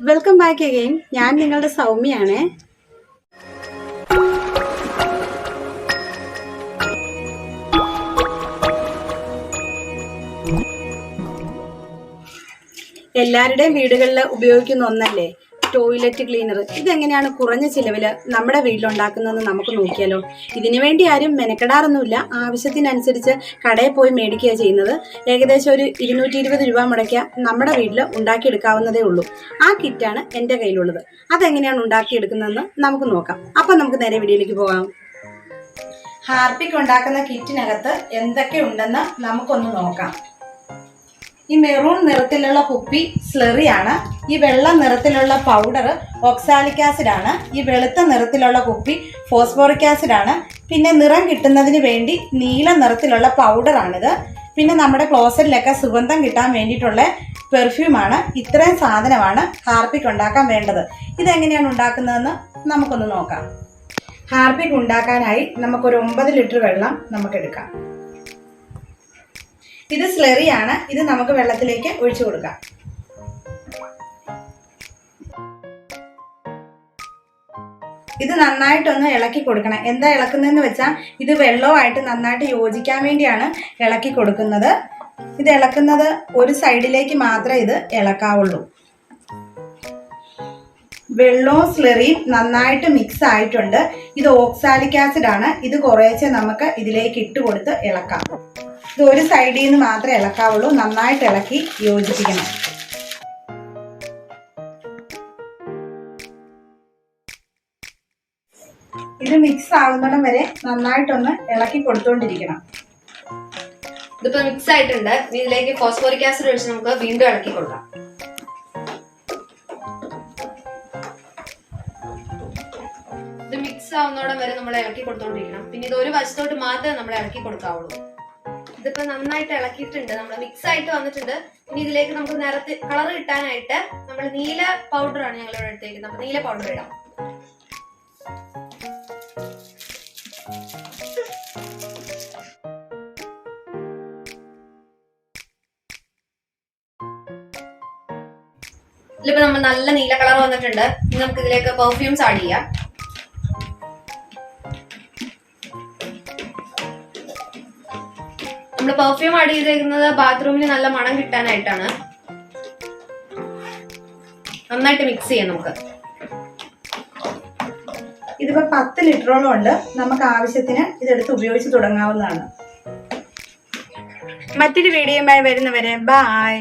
Welcome back again. ഞാൻ നിങ്ങളുടെ സൗമ്യയാണ്. എല്ലാവരുടെയും വീടുകളിൽ ഉപയോഗിക്കുന്ന ഒന്നല്ലേ ടോയ്ലറ്റ് ക്ലീനർ. ഇതെങ്ങനെയാണ് കുറഞ്ഞ ചിലവിൽ നമ്മുടെ വീട്ടിലുണ്ടാക്കുന്നതെന്ന് നമുക്ക് നോക്കിയാലോ. ഇതിനു വേണ്ടി ആരും മെനക്കെടാറൊന്നുമില്ല. ആവശ്യത്തിനനുസരിച്ച് കടയിൽ പോയി മേടിക്കുക ചെയ്യുന്നത്. ഏകദേശം ഒരു 220 രൂപ മുടക്കിയാൽ നമ്മുടെ വീട്ടിൽ ഉണ്ടാക്കിയെടുക്കാവുന്നതേ ഉള്ളൂ. ആ കിറ്റാണ് എൻ്റെ കയ്യിലുള്ളത്. അതെങ്ങനെയാണ് ഉണ്ടാക്കിയെടുക്കുന്നതെന്ന് നമുക്ക് നോക്കാം. അപ്പം നമുക്ക് നേരെ വീഡിയോയിലേക്ക് പോകാം. ഹാർപ്പിക് ഉണ്ടാക്കുന്ന കിറ്റിനകത്ത് എന്തൊക്കെ ഉണ്ടെന്ന് നമുക്കൊന്ന് നോക്കാം. ഈ മെറൂൺ നിറത്തിലുള്ള കുപ്പി സ്ലറിയാണ്. ഈ വെള്ള നിറത്തിലുള്ള പൗഡർ ഓക്സാലിക് ആസിഡ് ആണ്. ഈ വെളുത്ത നിറത്തിലുള്ള കുപ്പി ഫോസ്ഫോറിക് ആസിഡ് ആണ്. പിന്നെ നിറം കിട്ടുന്നതിന് വേണ്ടി നീല നിറത്തിലുള്ള പൗഡറാണിത്. പിന്നെ നമ്മുടെ ക്ലോസറ്റിലൊക്കെ സുഗന്ധം കിട്ടാൻ വേണ്ടിയിട്ടുള്ള പെർഫ്യൂമാണ്. ഇത്രയും സാധനമാണ് ഹാർപ്പിക് ഉണ്ടാക്കാൻ വേണ്ടത്. ഇതെങ്ങനെയാണ് ഉണ്ടാക്കുന്നതെന്ന് നമുക്കൊന്ന് നോക്കാം. ഹാർപ്പിക് ഉണ്ടാക്കാനായി നമുക്കൊരു 9 ലിറ്റർ വെള്ളം നമുക്കെടുക്കാം. ഇത് സ്ലറിയാണ്. ഇത് നമുക്ക് വെള്ളത്തിലേക്ക് ഒഴിച്ചു കൊടുക്കാം. ഇത് നന്നായിട്ടൊന്ന് ഇളക്കി കൊടുക്കണം. എന്താ ഇളക്കുന്നതെന്ന് വെച്ചാൽ ഇത് വെള്ളവുമായിട്ട് നന്നായിട്ട് യോജിക്കാൻ വേണ്ടിയാണ് ഇളക്കി കൊടുക്കുന്നത്. ഇത് ഇളക്കുന്നത് ഒരു സൈഡിലേക്ക് മാത്രമേ ഇത് ഇളക്കാവുള്ളൂ. വെള്ളവും സ്ലറിയും നന്നായിട്ട് മിക്സ് ആയിട്ടുണ്ട്. ഇത് ഓക്സാലിക് ആസിഡ് ആണ്. ഇത് കുറേശ്ശെ നമുക്ക് ഇതിലേക്ക് ഇട്ട് കൊടുത്ത് ഇളക്കാം. ഇത് ഒരു സൈഡിൽ നിന്ന് മാത്രമേ ഇളക്കാവുള്ളൂ. നന്നായിട്ട് ഇളക്കി യോജിപ്പിക്കണം. ഇത് മിക്സ് ആകുന്നിടം വരെ നന്നായിട്ടൊന്ന് ഇളക്കി കൊടുത്തുകൊണ്ടിരിക്കണം. ഇതിപ്പോ മിക്സ് ആയിട്ടുണ്ട്. ഇതിലേക്ക് ഫോസ്ഫോറിക് ആസിഡ് ഒഴിച്ച് നമുക്ക് വീണ്ടും ഇളക്കി കൊടുക്കാം. ഇത് മിക്സ് ആവുന്നോടം വരെ നമ്മൾ ഇളക്കി കൊടുത്തോണ്ടിരിക്കണം. പിന്നെ ഇത് ഒരു വശത്തോട്ട് മാത്രമേ നമ്മൾ ഇളക്കി കൊടുക്കാവുള്ളൂ. ഇതിപ്പോ നന്നായിട്ട് ഇളക്കിയിട്ടുണ്ട്. നമ്മൾ മിക്സ് ആയിട്ട് വന്നിട്ടുണ്ട്. ഇനി ഇതിലേക്ക് നമുക്ക് നിറത്തിൽ കളർ കിട്ടാനായിട്ട് നമ്മൾ നീല പൗഡറാണ് ഞങ്ങളിവിടെ എടുത്തേക്കുന്നത്. നമുക്ക് നീല പൗഡർ ഇടാം. ഇതിലിപ്പോ നമ്മൾ നല്ല നീല കളർ വന്നിട്ടുണ്ട്. ഇനി നമുക്ക് ഇതിലേക്ക് പെർഫ്യൂംസ് ആഡ് ചെയ്യാം. നമ്മൾ പെർഫ്യൂം ആഡ് ചെയ്തേക്കുന്നത് ബാത്റൂമിന് നല്ല മണം കിട്ടാനായിട്ടാണ്. നന്നായിട്ട് മിക്സ് ചെയ്യാം നമുക്ക്. ഇതിപ്പോ 10 ലിറ്ററോളം ഉണ്ട്. നമുക്ക് ആവശ്യത്തിന് ഇതെടുത്ത് ഉപയോഗിച്ച് തുടങ്ങാവുന്നതാണ്. മറ്റൊരു വീഡിയോയുമായി വരുന്നവരെ ബൈ.